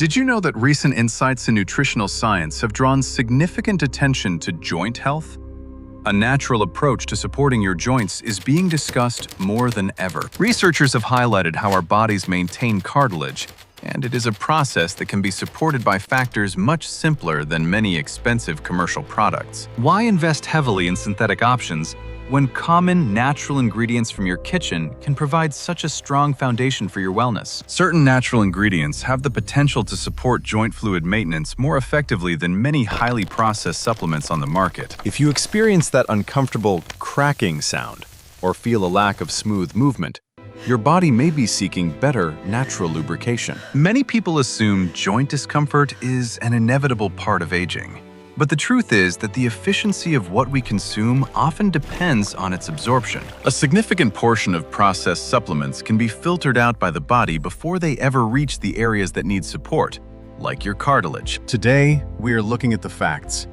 Did you know that recent insights in nutritional science have drawn significant attention to joint health? A natural approach to supporting your joints is being discussed more than ever. Researchers have highlighted how our bodies maintain cartilage, and it is a process that can be supported by factors much simpler than many expensive commercial products. Why invest heavily in synthetic options when common, natural ingredients from your kitchen can provide such a strong foundation for your wellness? Certain natural ingredients have the potential to support joint fluid maintenance more effectively than many highly processed supplements on the market. If you experience that uncomfortable cracking sound or feel a lack of smooth movement, your body may be seeking better natural lubrication. Many people assume joint discomfort is an inevitable part of aging. But the truth is that the efficiency of what we consume often depends on its absorption. A significant portion of processed supplements can be filtered out by the body before they ever reach the areas that need support, like your cartilage. Today, we are looking at the facts.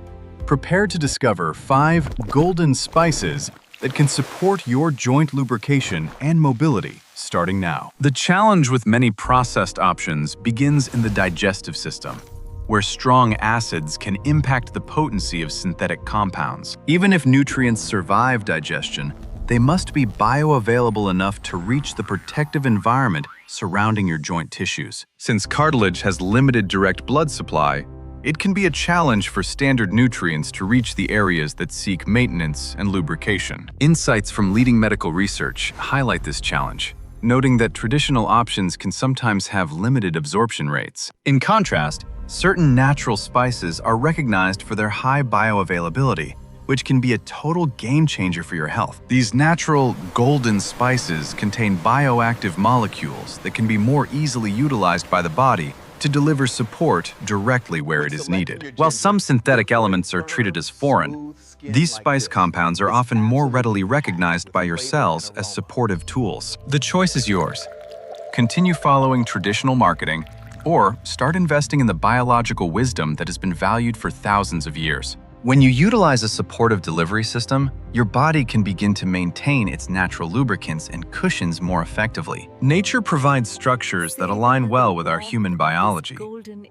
Prepare to discover 5 golden spices that can support your joint lubrication and mobility, starting now. The challenge with many processed options begins in the digestive system, where strong acids can impact the potency of synthetic compounds. Even if nutrients survive digestion, they must be bioavailable enough to reach the protective environment surrounding your joint tissues. Since cartilage has limited direct blood supply, it can be a challenge for standard nutrients to reach the areas that seek maintenance and lubrication. Insights from leading medical research highlight this challenge, noting that traditional options can sometimes have limited absorption rates. In contrast, certain natural spices are recognized for their high bioavailability, which can be a total game changer for your health. These natural golden spices contain bioactive molecules that can be more easily utilized by the body to deliver support directly where it is needed. While some synthetic elements are treated as foreign, these spice compounds are often more readily recognized by your cells as supportive tools. The choice is yours. Continue following traditional marketing, or start investing in the biological wisdom that has been valued for thousands of years. When you utilize a supportive delivery system, your body can begin to maintain its natural lubricants and cushions more effectively. Nature provides structures that align well with our human biology,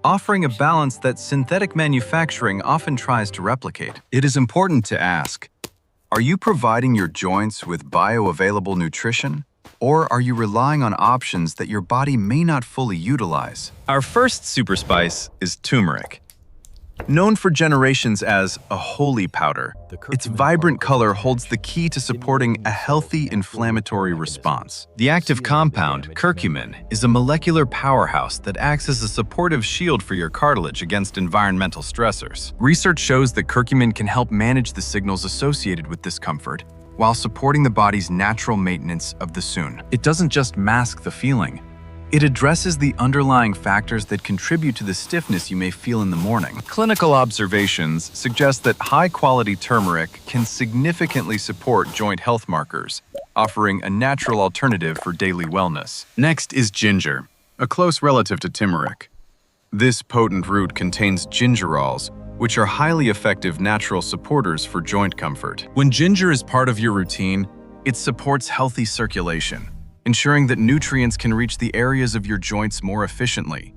offering a balance that synthetic manufacturing often tries to replicate. It is important to ask, are you providing your joints with bioavailable nutrition? Or are you relying on options that your body may not fully utilize? Our first super spice is turmeric. Known for generations as a holy powder, its vibrant color holds the key to supporting a healthy inflammatory response. The active compound, curcumin, is a molecular powerhouse that acts as a supportive shield for your cartilage against environmental stressors. Research shows that curcumin can help manage the signals associated with discomfort, while supporting the body's natural maintenance of the soon. It doesn't just mask the feeling. It addresses the underlying factors that contribute to the stiffness you may feel in the morning. Clinical observations suggest that high-quality turmeric can significantly support joint health markers, offering a natural alternative for daily wellness. Next is ginger, a close relative to turmeric. This potent root contains gingerols, which are highly effective natural supporters for joint comfort. When ginger is part of your routine, it supports healthy circulation, ensuring that nutrients can reach the areas of your joints more efficiently.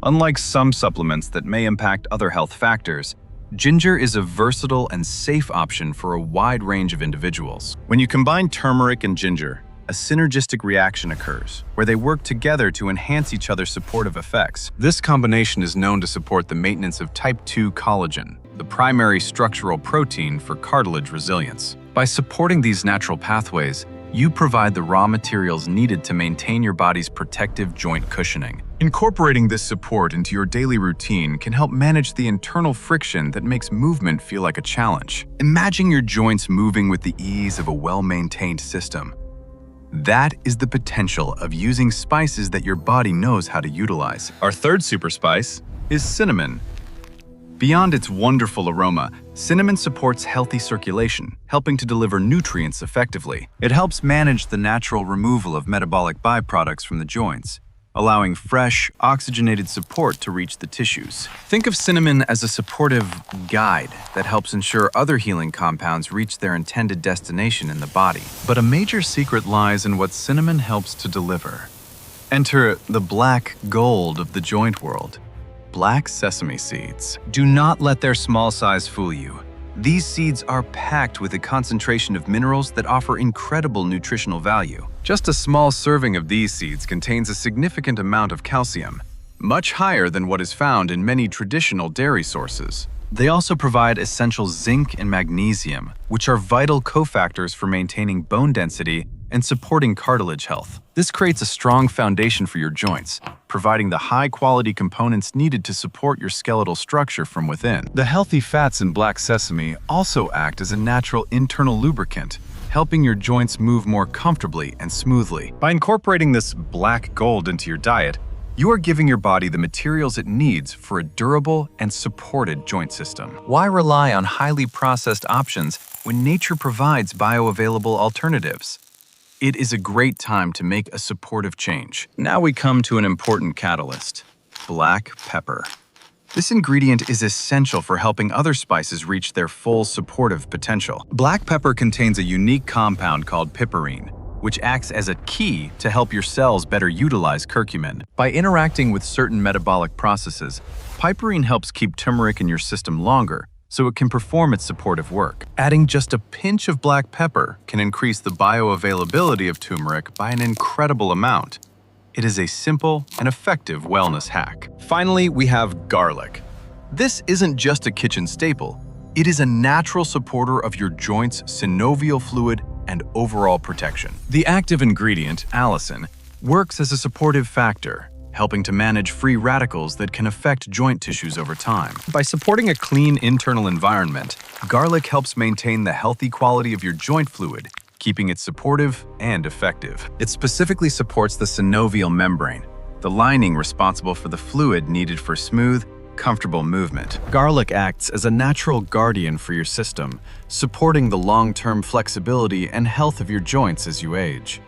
Unlike some supplements that may impact other health factors, ginger is a versatile and safe option for a wide range of individuals. When you combine turmeric and ginger, a synergistic reaction occurs, where they work together to enhance each other's supportive effects. This combination is known to support the maintenance of type 2 collagen, the primary structural protein for cartilage resilience. By supporting these natural pathways, you provide the raw materials needed to maintain your body's protective joint cushioning. Incorporating this support into your daily routine can help manage the internal friction that makes movement feel like a challenge. Imagine your joints moving with the ease of a well-maintained system. That is the potential of using spices that your body knows how to utilize. Our third super spice is cinnamon. Beyond its wonderful aroma, cinnamon supports healthy circulation, helping to deliver nutrients effectively. It helps manage the natural removal of metabolic byproducts from the joints, allowing fresh, oxygenated support to reach the tissues. Think of cinnamon as a supportive guide that helps ensure other healing compounds reach their intended destination in the body. But a major secret lies in what cinnamon helps to deliver. Enter the black gold of the joint world. Black sesame seeds. Do not let their small size fool you. These seeds are packed with a concentration of minerals that offer incredible nutritional value. Just a small serving of these seeds contains a significant amount of calcium, much higher than what is found in many traditional dairy sources. They also provide essential zinc and magnesium, which are vital cofactors for maintaining bone density and supporting cartilage health. This creates a strong foundation for your joints, providing the high-quality components needed to support your skeletal structure from within. The healthy fats in black sesame also act as a natural internal lubricant, helping your joints move more comfortably and smoothly. By incorporating this black gold into your diet, you are giving your body the materials it needs for a durable and supported joint system. Why rely on highly processed options when nature provides bioavailable alternatives? It is a great time to make a supportive change. Now we come to an important catalyst: black pepper. This ingredient is essential for helping other spices reach their full supportive potential. Black pepper contains a unique compound called piperine, which acts as a key to help your cells better utilize curcumin. By interacting with certain metabolic processes, piperine helps keep turmeric in your system longer, so it can perform its supportive work. Adding just a pinch of black pepper can increase the bioavailability of turmeric by an incredible amount. It is a simple and effective wellness hack. Finally, we have garlic. This isn't just a kitchen staple. It is a natural supporter of your joints' synovial fluid and overall protection. The active ingredient, allicin, works as a supportive factor, helping to manage free radicals that can affect joint tissues over time. By supporting a clean internal environment, garlic helps maintain the healthy quality of your joint fluid, keeping it supportive and effective. It specifically supports the synovial membrane, the lining responsible for the fluid needed for smooth, comfortable movement. Garlic acts as a natural guardian for your system, supporting the long-term flexibility and health of your joints as you age.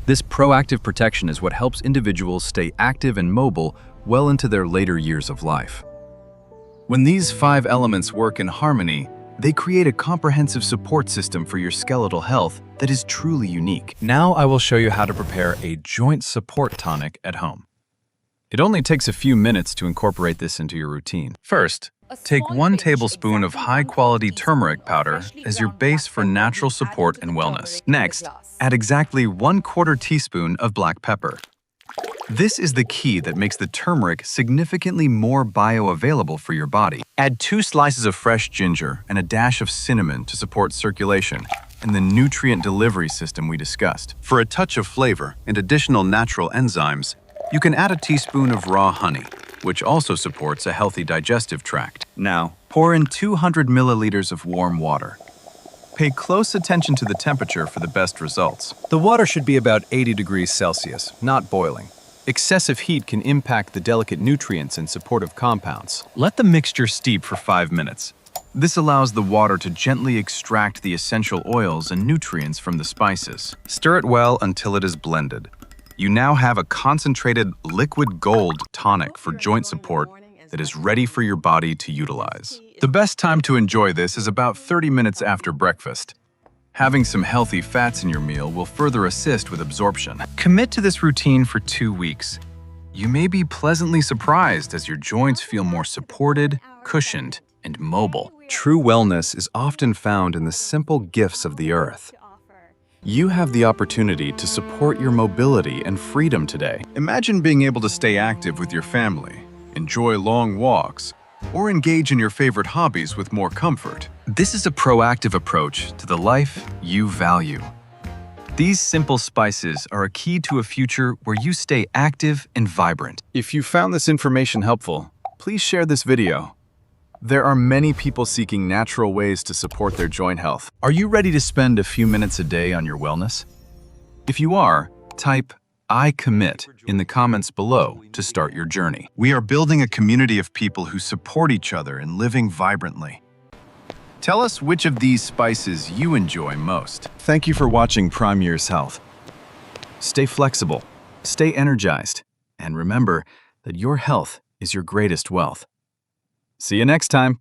This proactive protection is what helps individuals stay active and mobile well into their later years of life. When these 5 elements work in harmony, they create a comprehensive support system for your skeletal health that is truly unique. Now I will show you how to prepare a joint support tonic at home. It only takes a few minutes to incorporate this into your routine. First, take 1 tablespoon of high-quality turmeric powder as your base for natural support and wellness. Next, add exactly 1/4 teaspoon of black pepper. This is the key that makes the turmeric significantly more bioavailable for your body. Add 2 slices of fresh ginger and a dash of cinnamon to support circulation and the nutrient delivery system we discussed. For a touch of flavor and additional natural enzymes, you can add a teaspoon of raw honey, which also supports a healthy digestive tract. Now, pour in 200 milliliters of warm water. Pay close attention to the temperature for the best results. The water should be about 80 degrees Celsius, not boiling. Excessive heat can impact the delicate nutrients and supportive compounds. Let the mixture steep for 5 minutes. This allows the water to gently extract the essential oils and nutrients from the spices. Stir it well until it is blended. You now have a concentrated liquid gold tonic for joint support that is ready for your body to utilize. The best time to enjoy this is about 30 minutes after breakfast. Having some healthy fats in your meal will further assist with absorption. Commit to this routine for 2 weeks. You may be pleasantly surprised as your joints feel more supported, cushioned, and mobile. True wellness is often found in the simple gifts of the earth. You have the opportunity to support your mobility and freedom today. Imagine being able to stay active with your family, enjoy long walks, or engage in your favorite hobbies with more comfort. This is a proactive approach to the life you value. These simple spices are a key to a future where you stay active and vibrant. If you found this information helpful, please share this video. There are many people seeking natural ways to support their joint health. Are you ready to spend a few minutes a day on your wellness? If you are, type "I commit" in the comments below to start your journey. We are building a community of people who support each other and living vibrantly. Tell us which of these spices you enjoy most. Thank you for watching Prime Years Health. Stay flexible, stay energized, and remember that your health is your greatest wealth. See you next time.